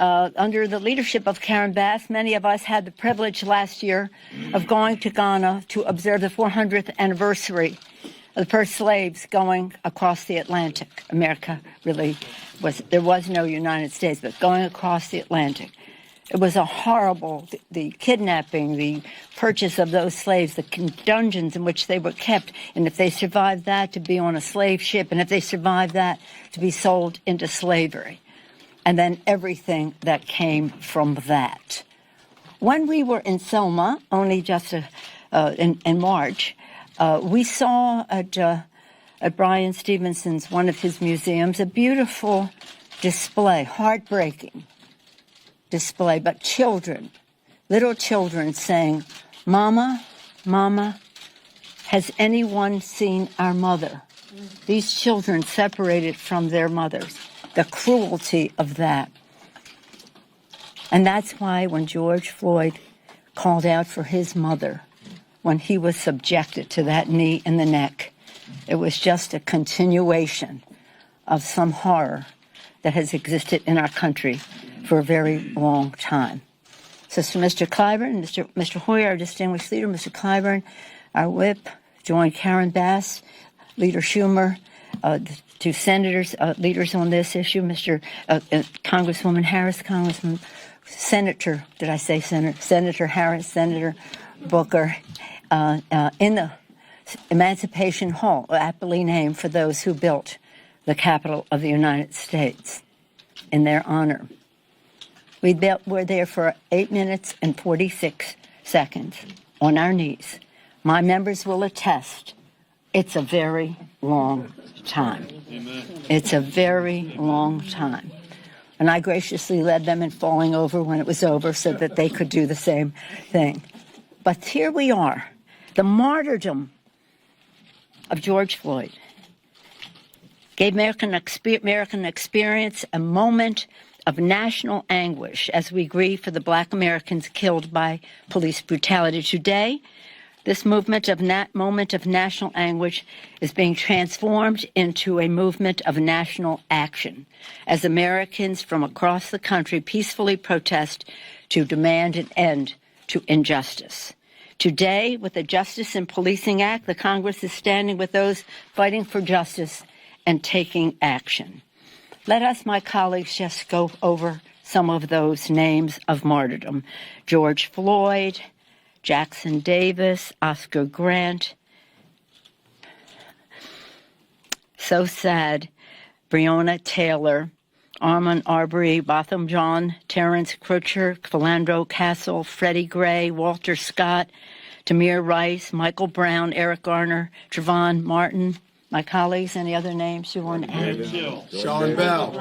under the leadership of Karen Bass, many of us had the privilege last year of going to Ghana to observe the 400th anniversary of the first slaves going across the Atlantic. America really there was no United States, but going across the Atlantic. It was a horrible, the kidnapping, the purchase of those slaves, the dungeons in which they were kept, and if they survived that, to be on a slave ship, and if they survived that, to be sold into slavery. And then everything that came from that. When we were in Selma, only just in March, we saw at Brian Stevenson's, one of his museums, a beautiful display, heartbreaking display, but children, little children saying, "Mama, Mama, has anyone seen our mother?" These children separated from their mothers. The cruelty of that. And that's why when George Floyd called out for his mother, when he was subjected to that knee in the neck, it was just a continuation of some horror that has existed in our country for a very long time. So Mr. Clyburn, Mr. Hoyer, our distinguished leader, Mr. Clyburn, our whip, joined Karen Bass, Leader Schumer, two senators, leaders on this issue, Congresswoman Harris, Senator Harris, Senator Booker, in the Emancipation Hall, aptly named for those who built the Capitol of the United States, in their honor. We were there for 8 minutes and 46 seconds on our knees. My members will attest, it's a very long time. Amen. It's a very long time. And I graciously led them in falling over when it was over so that they could do the same thing. But here we are. The martyrdom of George Floyd gave American experience a moment of national anguish as we grieve for the Black Americans killed by police brutality. Today, this moment of national anguish is being transformed into a movement of national action as Americans from across the country peacefully protest to demand an end to injustice. Today, with the Justice in Policing Act, the Congress is standing with those fighting for justice and taking action. Let us, my colleagues, just go over some of those names of martyrdom. George Floyd, Jackson Davis, Oscar Grant, so sad, Breonna Taylor, Ahmaud Arbery, Botham Jean, Terrence Crutcher, Philandro Castle, Freddie Gray, Walter Scott, Tamir Rice, Michael Brown, Eric Garner, Trayvon Martin. My colleagues, any other names you want to add? Sean Bell.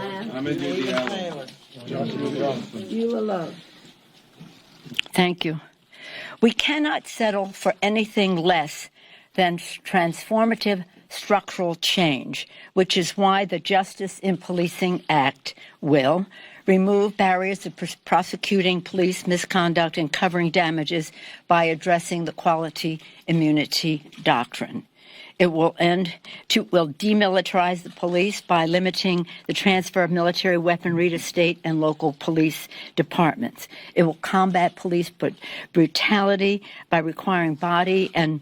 You alone. Thank you. We cannot settle for anything less than transformative structural change, which is why the Justice in Policing Act will remove barriers to prosecuting police misconduct and covering damages by addressing the quality immunity doctrine. It will demilitarize the police by limiting the transfer of military weaponry to state and local police departments. It will combat police brutality by requiring body and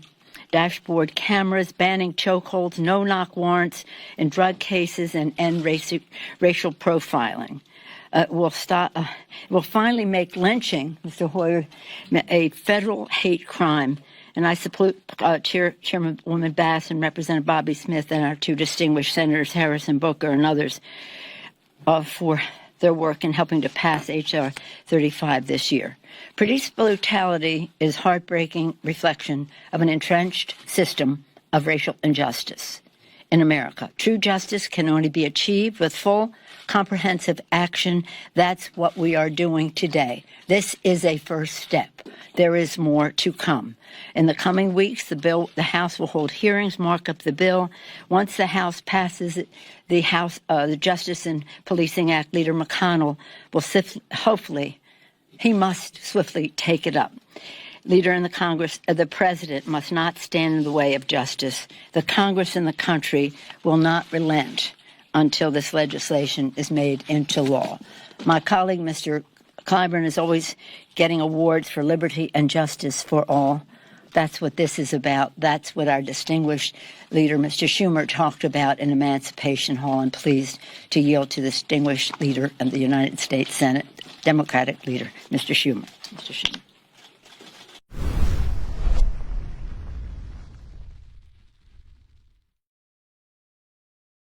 dashboard cameras, banning chokeholds, no-knock warrants in drug cases, and end racial profiling. Will finally make lynching, Mr. Hoyer, a federal hate crime. And I salute Chairwoman Bass and Representative Bobby Smith and our two distinguished senators, Harris and Booker, and others, for their work in helping to pass H.R. 35 this year. Police brutality is heartbreaking reflection of an entrenched system of racial injustice in America. True justice can only be achieved with full, comprehensive action. That's what we are doing today. This is a first step. There is more to come. In the coming weeks, the House will hold hearings, mark up the bill. Once the House passes it, the Justice and Policing Act, Leader McConnell will he must swiftly take it up. Leader in the Congress, the President must not stand in the way of justice. The Congress and the country will not relent until this legislation is made into law. My colleague, Mr. Clyburn, is always getting awards for liberty and justice for all. That's what this is about. That's what our distinguished leader, Mr. Schumer, talked about in Emancipation Hall. I'm pleased to yield to the distinguished leader of the United States Senate, Democratic leader, Mr. Schumer. Mr. Schumer.